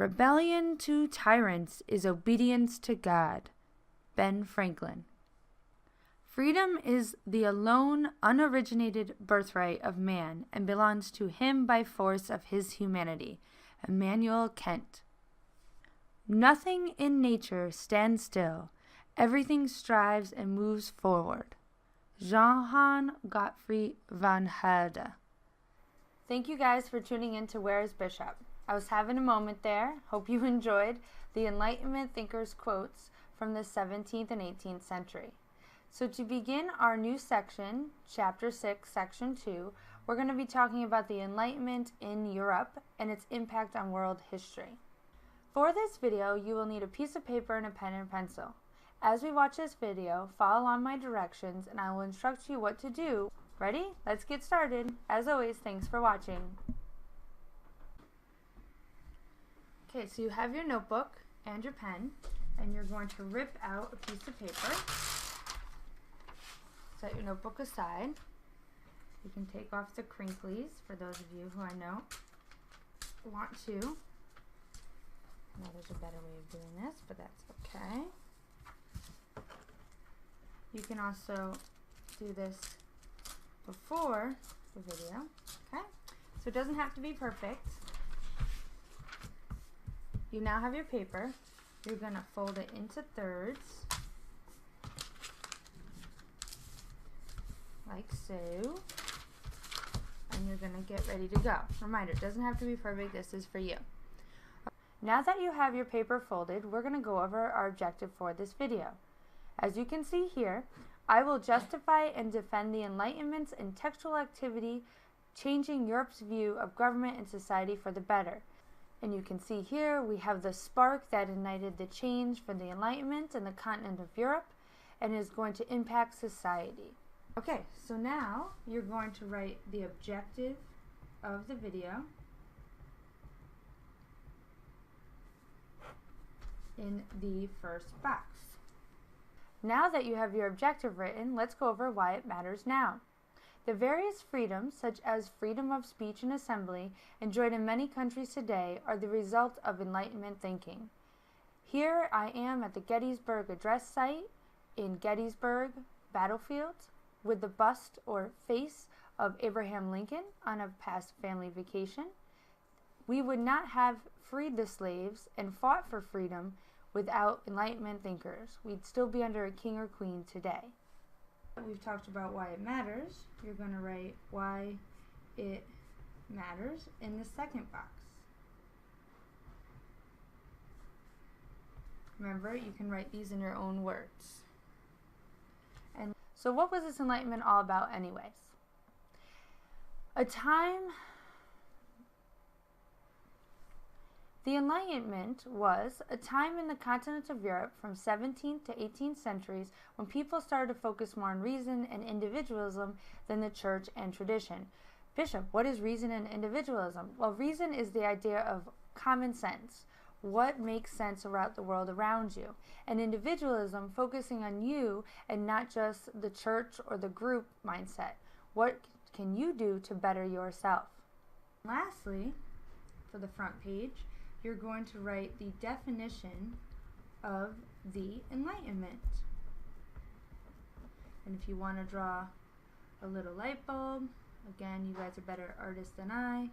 Rebellion to tyrants is obedience to God. Ben Franklin. Freedom is the alone unoriginated birthright of man and belongs to him by force of his humanity. Immanuel Kant. Nothing in nature stands still. Everything strives and moves forward. Johann Gottfried van Helder. Thank you guys for tuning in to Where is Bishop? I was having a moment there. Hope you enjoyed the Enlightenment thinkers' quotes from the 17th and 18th century. So to begin our new section, Chapter 6, Section 2, we're going to be talking about the Enlightenment in Europe and its impact on world history. For this video, you will need a piece of paper and a pen and pencil. As we watch this video, follow along my directions and I will instruct you what to do. Ready? Let's get started. As always, thanks for watching. Okay, so you have your notebook and your pen, and you're going to rip out a piece of paper. Set your notebook aside. You can take off the crinklies for those of you who I know want to. Now there's a better way of doing this, but that's okay. You can also do this before the video, okay? So it doesn't have to be perfect. You now have your paper. You're going to fold it into thirds, like so, and you're going to get ready to go. Reminder, it doesn't have to be perfect. This is for you. Now that you have your paper folded, we're going to go over our objective for this video. As you can see here, I will justify and defend the Enlightenment's intellectual activity, changing Europe's view of government and society for the better. And you can see here we have the spark that ignited the change for the Enlightenment in the continent of Europe and is going to impact society. Okay, so now you're going to write the objective of the video in the first box. Now that you have your objective written, let's go over why it matters now. The various freedoms, such as freedom of speech and assembly, enjoyed in many countries today are the result of Enlightenment thinking. Here I am at the Gettysburg Address site in Gettysburg battlefield with the bust or face of Abraham Lincoln on a past family vacation. We would not have freed the slaves and fought for freedom without Enlightenment thinkers. We'd still be under a king or queen today. We've talked about why it matters. You're going to write why it matters in the second box. Remember, you can write these in your own words. And so what was this Enlightenment all about anyways? The Enlightenment was a time in the continent of Europe from 17th to 18th centuries when people started to focus more on reason and individualism than the church and tradition. Bishop, what is reason and individualism? Well, reason is the idea of common sense, what makes sense about the world around you, and individualism focusing on you and not just the church or the group mindset. What can you do to better yourself? Lastly, for the front page, you're going to write the definition of the Enlightenment. And if you want to draw a little light bulb, again, you guys are better artists than I,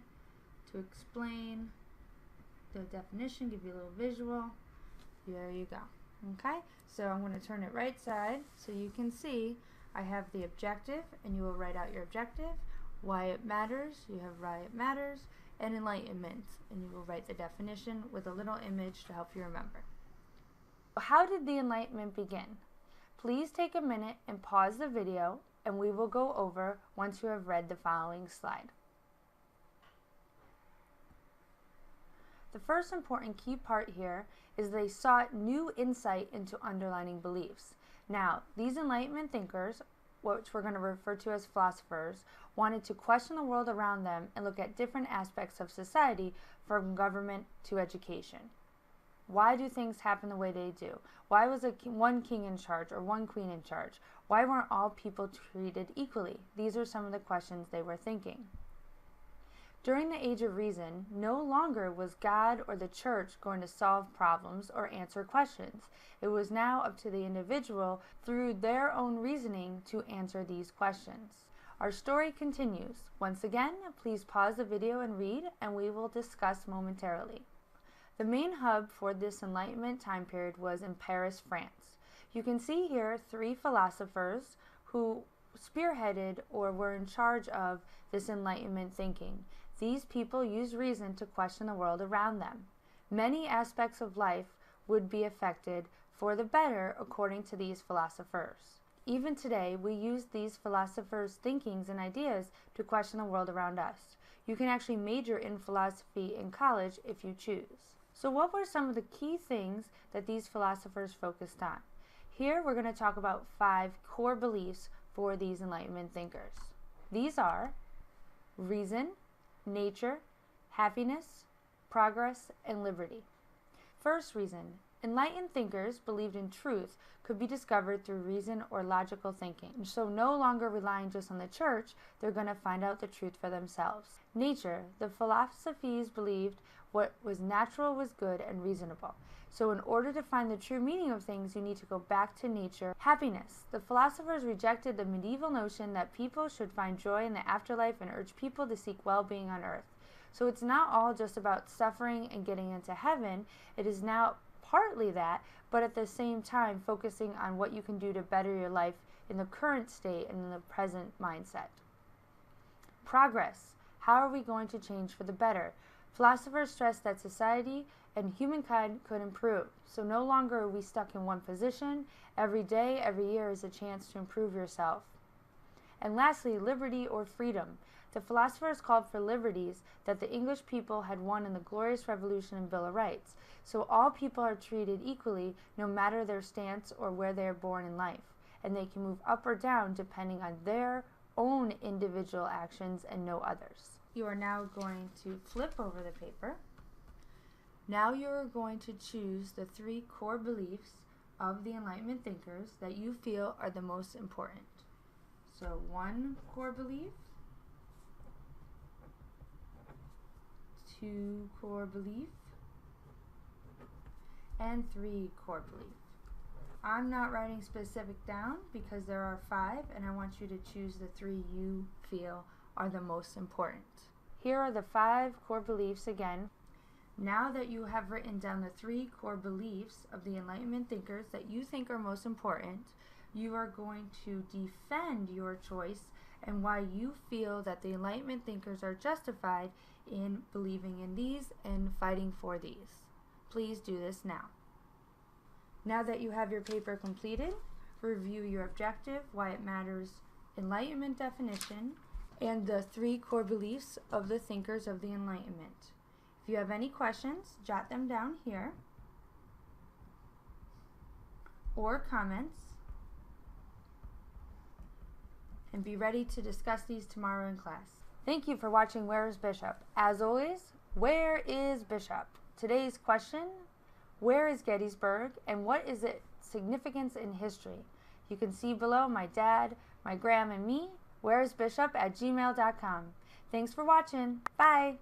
to explain the definition, give you a little visual. There you go. Okay, so I'm going to turn it right side so you can see I have the objective, and you will write out your objective, why it matters, you have why it matters, and Enlightenment, and you will write the definition with a little image to help you remember. How did the Enlightenment begin? Please take a minute and pause the video, and we will go over once you have read the following slide. The first important key part here is they sought new insight into underlying beliefs. Now, these Enlightenment thinkers, which we're going to refer to as philosophers, wanted to question the world around them and look at different aspects of society, from government to education. Why do things happen the way they do? Why was one king in charge or one queen in charge? Why weren't all people treated equally? These are some of the questions they were thinking. During the Age of Reason, no longer was God or the church going to solve problems or answer questions. It was now up to the individual, through their own reasoning, to answer these questions. Our story continues. Once again, please pause the video and read, and we will discuss momentarily. The main hub for this Enlightenment time period was in Paris, France. You can see here 3 philosophers who spearheaded or were in charge of this Enlightenment thinking. These people used reason to question the world around them. Many aspects of life would be affected for the better according to these philosophers. Even today, we use these philosophers' thinkings and ideas to question the world around us. You can actually major in philosophy in college if you choose. So what were some of the key things that these philosophers focused on? Here we're going to talk about 5 core beliefs for these Enlightenment thinkers. These are reason, nature, happiness, progress, and liberty. First, reason. Enlightened thinkers believed in truth could be discovered through reason or logical thinking. So no longer relying just on the church, they're going to find out the truth for themselves. Nature. The philosophies believed what was natural was good and reasonable. So in order to find the true meaning of things, you need to go back to nature. Happiness. The philosophers rejected the medieval notion that people should find joy in the afterlife and urged people to seek well-being on earth. So it's not all just about suffering and getting into heaven. It is now partly that, but at the same time focusing on what you can do to better your life in the current state and in the present mindset. Progress. How are we going to change for the better? Philosophers stressed that society and humankind could improve. So no longer are we stuck in one position. Every day, every year is a chance to improve yourself. And lastly, liberty or freedom. The philosophers called for liberties that the English people had won in the Glorious Revolution and Bill of Rights. So all people are treated equally no matter their stance or where they are born in life. And they can move up or down depending on their own individual actions and no others. You are now going to flip over the paper. Now you are going to choose the 3 core beliefs of the Enlightenment thinkers that you feel are the most important. So 1 core belief, 2 core belief, and 3 core belief. I'm not writing specific down because there are 5, and I want you to choose the 3 you feel are the most important. Here are the 5 core beliefs again. Now that you have written down the 3 core beliefs of the Enlightenment thinkers that you think are most important, you are going to defend your choice and why you feel that the Enlightenment thinkers are justified in believing in these and fighting for these. Please do this now. Now that you have your paper completed, review your objective, why it matters, Enlightenment definition, and the 3 core beliefs of the thinkers of the Enlightenment. If you have any questions, jot them down here, or comments, and be ready to discuss these tomorrow in class. Thank you for watching Where is Bishop? As always, where is Bishop? Today's question, where is Gettysburg and what is its significance in history? You can see below my dad, my gram, and me, whereisbishop@gmail.com. Thanks for watching. Bye.